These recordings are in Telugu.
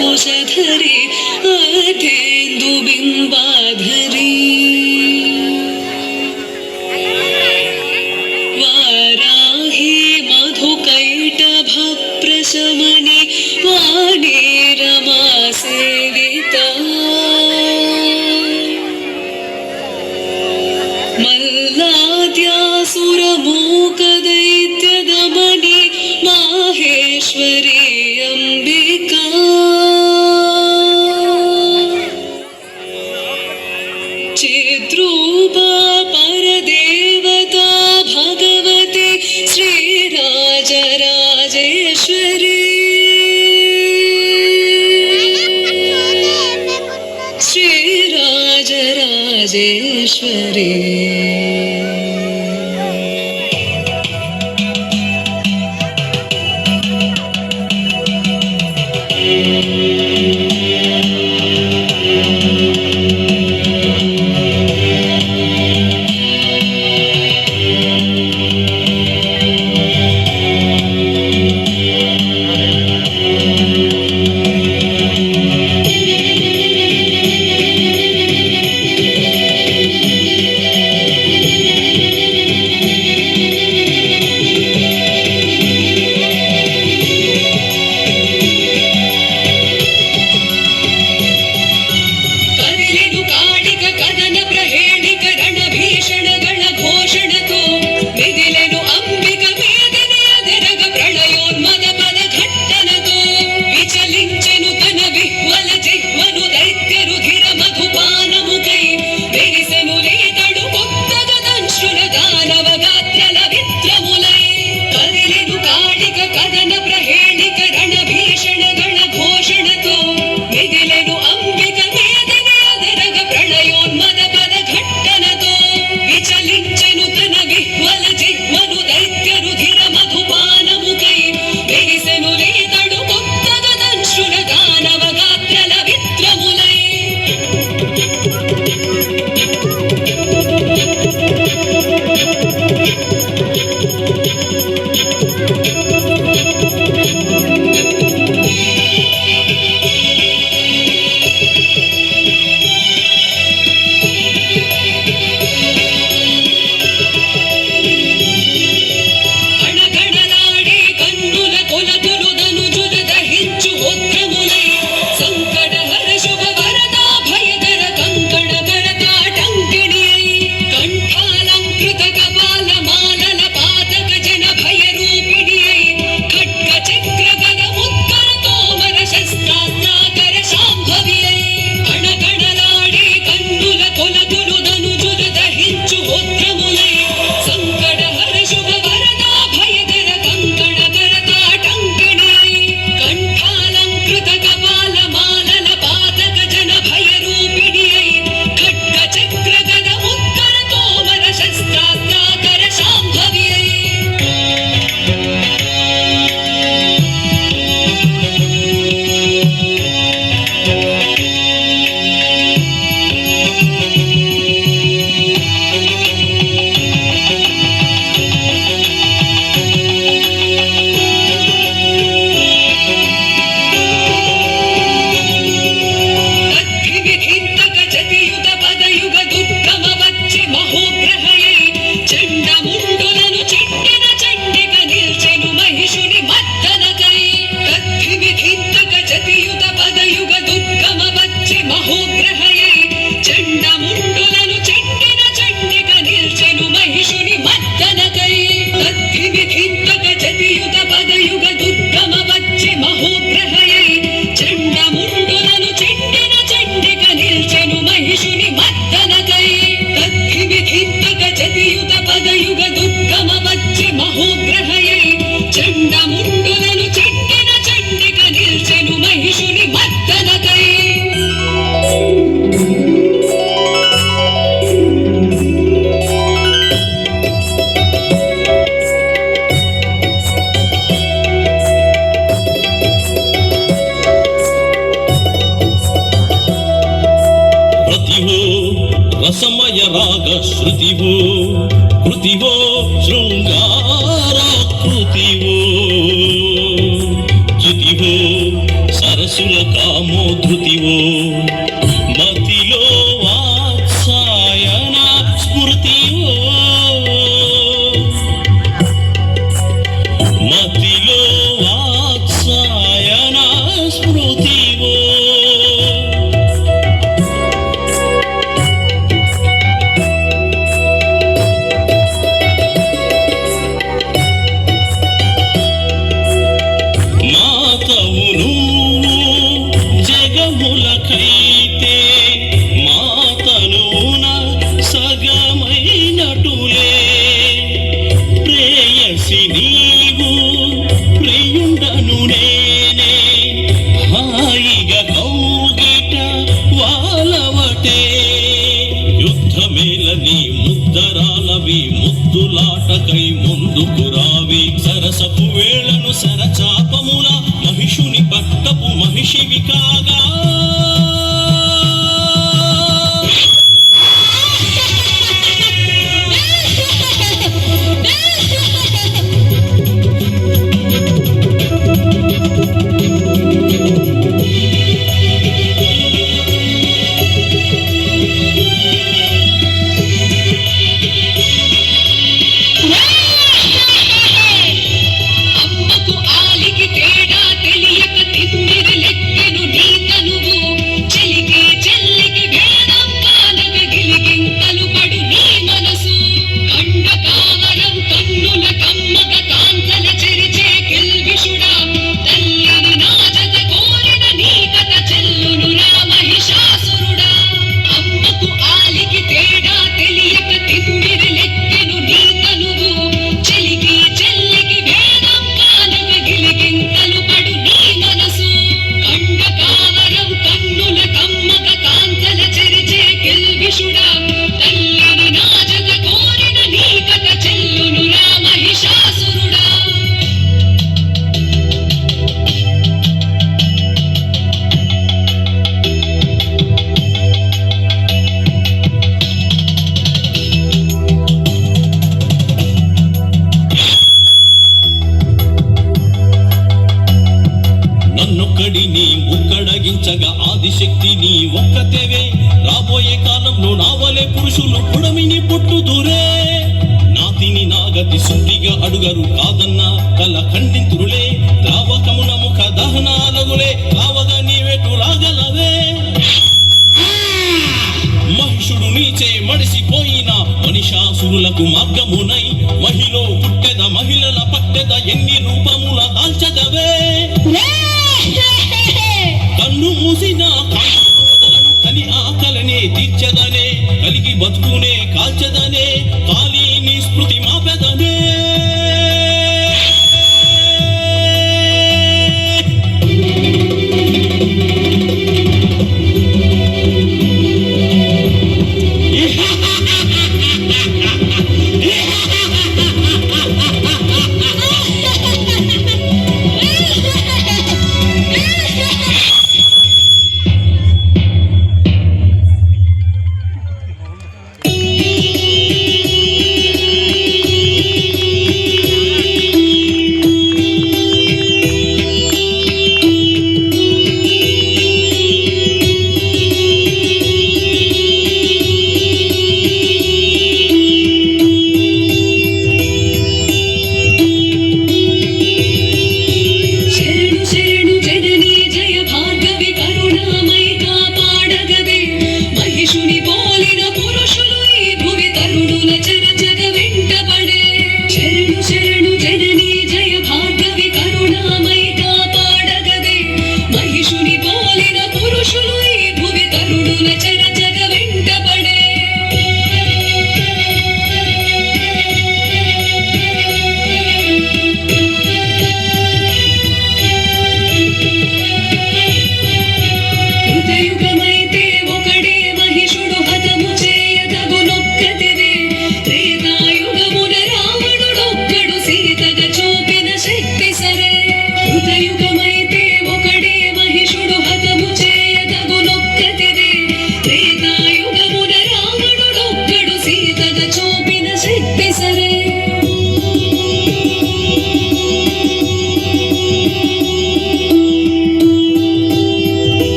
कुशधरी अथेन्दुबिम्बाधरी वाराही मधुकैटभप्रशमनि वाणी रमा सेविता मल्लाद्यासुरमूकदैत्यदमनि माहेश्वरी अंबिका चिद्रूपा परदेवता भगवती श्रीराजराजेश्वरी श्रीराजराजेश्वरी ರಸಮಯ ರಾಗ ಶ್ರುತಿವೋ ಕೃತಿವೋ ಶೃಂಗಾರ ಕೃತಿವೋ ಚ್ಯುತಿವೋ ಸರಸ మనసుల కామోధృతివో మతిలో వాత్సాయన స్మృతివో మతిలో వాత్సాయన స్మృతివో మాతవు నువ్వు జగములకైతే మాతనున సగమైనటులే ప్రేయసి నీవు ప్రియుండను నేనే హాయిగా కౌగిట వాలవటే యుద్ధమేలని ముద్దరాలవి ముద్దులాటకై ముందుకు రావి సరసపు వేళను సరచాపముల మహిషుని పట్టపు మహిషివి కాగా అమ్మకు ఆలికి తేడా తెలియక తిమ్మిరి లెక్కెను నీ తనువు చెలికి చెల్లికి భేదం కానక గిలిగింతలు పడు నీ మనసు కండ కావరం కన్నుల కమ్మగ కాంతల చెరిచే కిల్బిషుడా తల్లిని నా జత కోరిన నీ కథ చెల్లును రా మహిషాసురుడా అమ్మకు ఆలికి తేడా తెలియక తిమ్మిరి లెక్కెను నీ తనువు చెలికి చెల్లికి భేదం కానక గిలిగింతలు పడు నీ మనసు కండ కావరం కన్నుల కమ్మగ కాంతల చెరిచే కిల్బిషుడా తల్లిని నా జత కోరిన నీ కథ చెల్లును రా మహిషాసురుడా నన్నొక్కడిని ముక్కడగించగా ఆదిశక్తి నీ ఒక్కతేవే రాబోయే కాలంలో నావలే పురుషులు పుడమిని పుట్టుదురే నాతిని నాగతి సుట్టిగా అడుగరు కాదన్న కల ఖండింతురులే ద్రావకమున ముఖ దహనాలగులే కావగా నీవేటు రాగలవే మహిషుడు నీచే మడిసిపోయిన మనిషాసురులకు మార్గమునై మహిలో పుట్టెద మహిళల పట్టెద ఎన్ని రూపముల దాల్చదవే కన్ను మూసిన కలి ఆకలనే తీర్చదనే కలిగి బతుకునే కాల్చదనే కాలి నీ స్మృతి మాపెదనే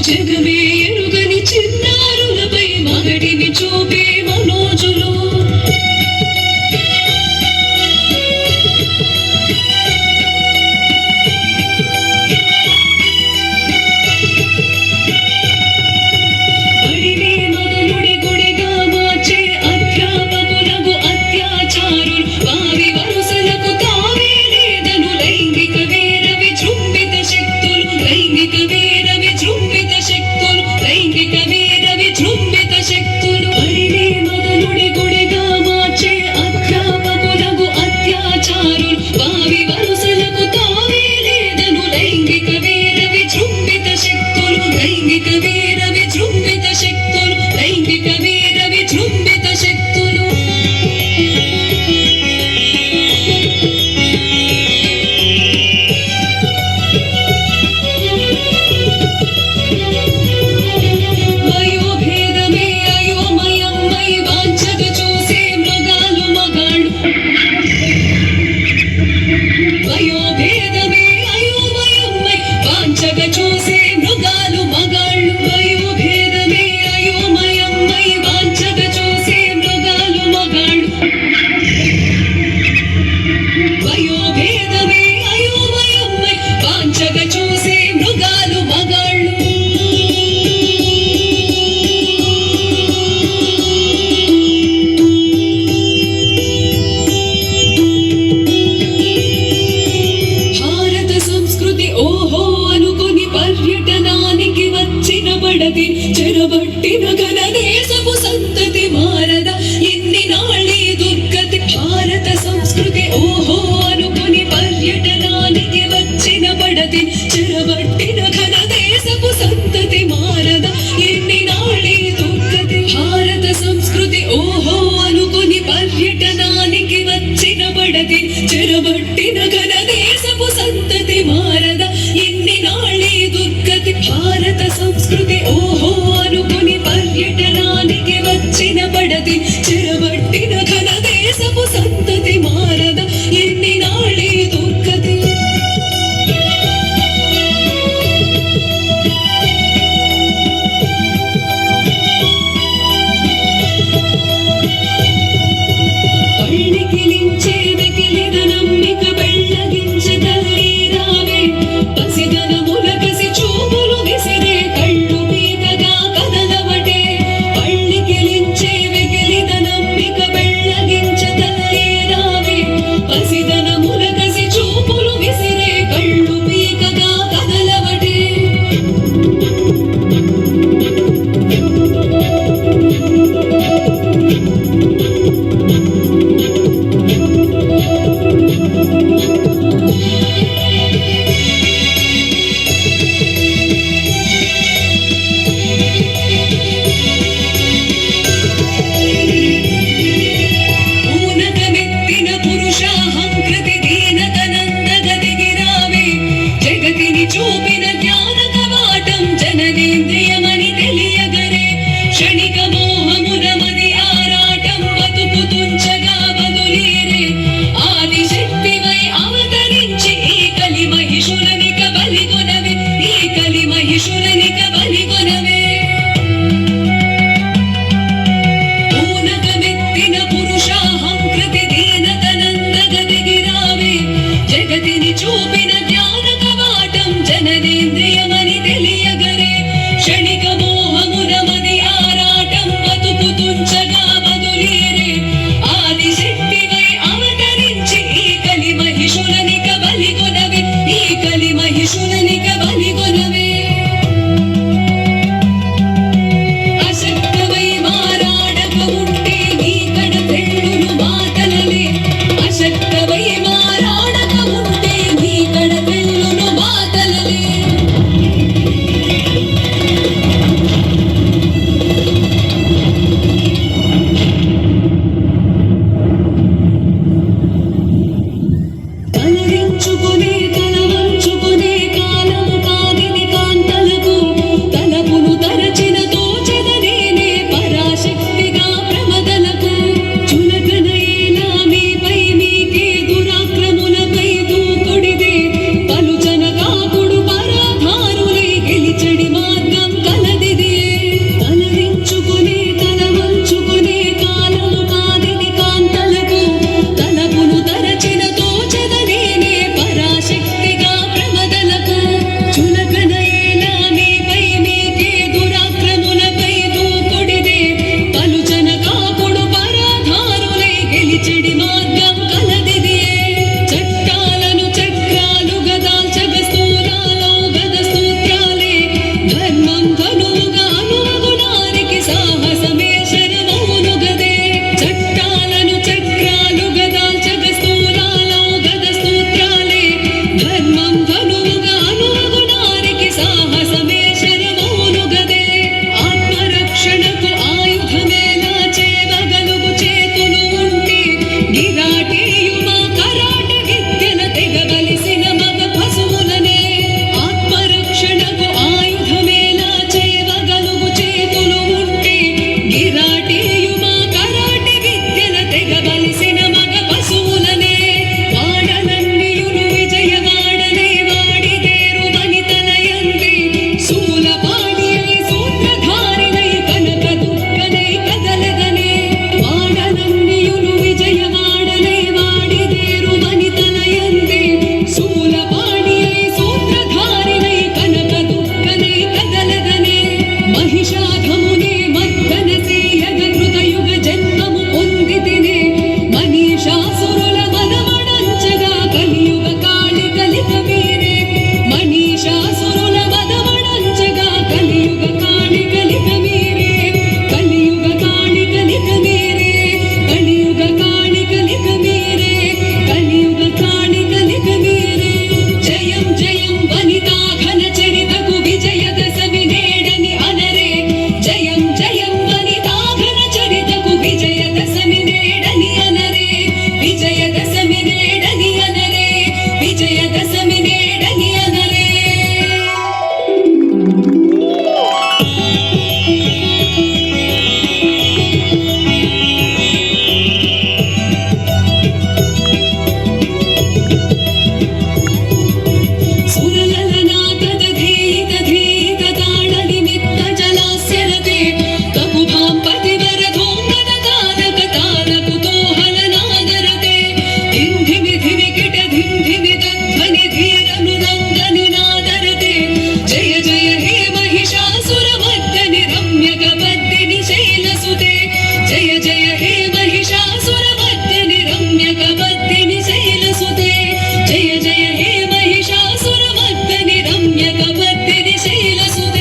జగమే ఎరుగని చిన్నారులపై మగటిని చూపే మనోజులు బడినే మొదలుడి గుడిగా మార్చే అధ్యాపకులకు అత్యాచారులు వారి వరుసలకు తావే లేదను లైంగిక వీర విజృంభిత శక్తులు లైంగిక వీర విజృంభిత శక్తులు లైంగిక వీర విజృంభిత శక్తులు బడినే మొదలుడి గుడిగా మార్చే అధ్యాపకులకు అత్యాచారులు వారి వరుసలకు తావే లేదను లైంగిక వీర విజృంభిత శక్తులు లైంగిక వీర విజృంభిత శక్తులు లైంగిక వీర విజృంభిత శక్తులు వయోభేదమే అయోమయమై వాంఛగా చూసే మృగాలు మగాళ్ళు వయోభేదమే అయోమయమై వాంఛగా చూసే మృగాలు మగాళ్ళు వయోభేదమే అయోమయమై వాంఛగా చూసే మృగాలు మగాళ్ళు వయోభేదమే అయోమయమై వాంఛగా చూసే మృగాలు మగాళ్ళు భారత సంస్కృతి ఓహో అనుకుని పర్యటనానికి వచ్చిన బడది చెరబట్టిన ఘనదేశపు సంతతి మారద ఇన్ని నాళ్ళీ దుర్గతి భారత సంస్కృతి ఓహో అనుకుని పర్యటనానికి వచ్చిన బడది చెరబట్టిన ఘనదేశపు సంతతి మారద ఇన్ని నాళ్ళీ దుర్గతి భారత సంస్కృతి ఓహో అనుకుని పర్యటనానికి వచ్చిన బడది చెరబట్టిన ఘనదేశపు సంతతి మారద ఇన్ని నాళ్ళీ దుర్గతి భారత సంస్కృతి ఓహో అనుకుని పర్యటనానికి సాహసమే శరమౌనుగదే ఆత్మరక్షణకు ఆయుధమేలా చేవగలుగు చేతులు ఉంటే గిరాటీయుమా కరాట విద్యల తెగబలిసిన మగ పశువులనే ఆత్మరక్షణకు ఆయుధమేలా చేవగలుగు చేతులు ఉంటే గిరాటీయుమా కరాట విద్యల తెగబలిసిన మగ పశువులనే వాడలన్నీయును విజయవాడలే వాడిదేరు వనితలయందే శూలపాణియై సూత్రధారిణై కనక దుర్గనై కదలదనే వాడలన్నీయును విజయవాడలై వాడిదేరు వనితలయందే శూలపాణియై సూత్రధారిణై కనక దుర్గనై కదలదనే మహిషాఘమునే మర్దన సేయగ కృతయుగ జన్మము పొందితినే మనీషాసురుల మదమణంచగా కలియుగ కాళి కలిక మీరే మనీషాసురుల మదమణంచగా కలియుగ కాళి కలిక మీరే కలియుగ కాళి కలిక మీరే కలియుగ కాళి కలిక మీరే కలియుగ కాళి కలిక మీరే జయం జయం వనితా ఘన చరితకు విజయదశమి నేడని అనరే జయం జయం వనితా ఘన చరితకు విజయదశమి నేడని అనరే విజయదశమి నేడని అనరే విజయదశమి నేడని అనరే ಸುರಲಲನಾದದ ಧೀತ ಧೀತ ತಾಳನಿಮಿತ್ತ ಜಲಾಸ್ಯರತೆ ಕಪುಭಾಂ ಪತಿವರ ಧೋಂಗದ ತಾರಕ ತಾರ ಕುತೂಹಲನಾದರತೆ ಧಿಂಧಿಮಿ ಧಿಮಿ ಕಿಟ ಧಿಂಧಿಮಿ ತಧ್ವನಿ ಧೀರ ಮೃದಂಗ ನಿನಾದರತೆ ಜಯ ಜಯ ಹೇ ಮಹಿಷಾಸುರ ಮರ್ದನಿ ರಮ್ಯಕ ಬದ್ದಿನಿ ಶೈಲಸುತೆ ಜಯ ಜಯ ಹೇ ಮಹಿಷಾಸುರ ಮರ್ದನಿ ರಮ್ಯಕ ಬದ್ದಿನಿ ಶೈಲಸುತೆ ಜಯ ಜಯ ಹೇ ಮಹಿಷಾಸುರ ಮರ್ದನಿ ರಮ್ಯಕ ಬದ್ದಿನಿ ಶೈಲಸುತೆ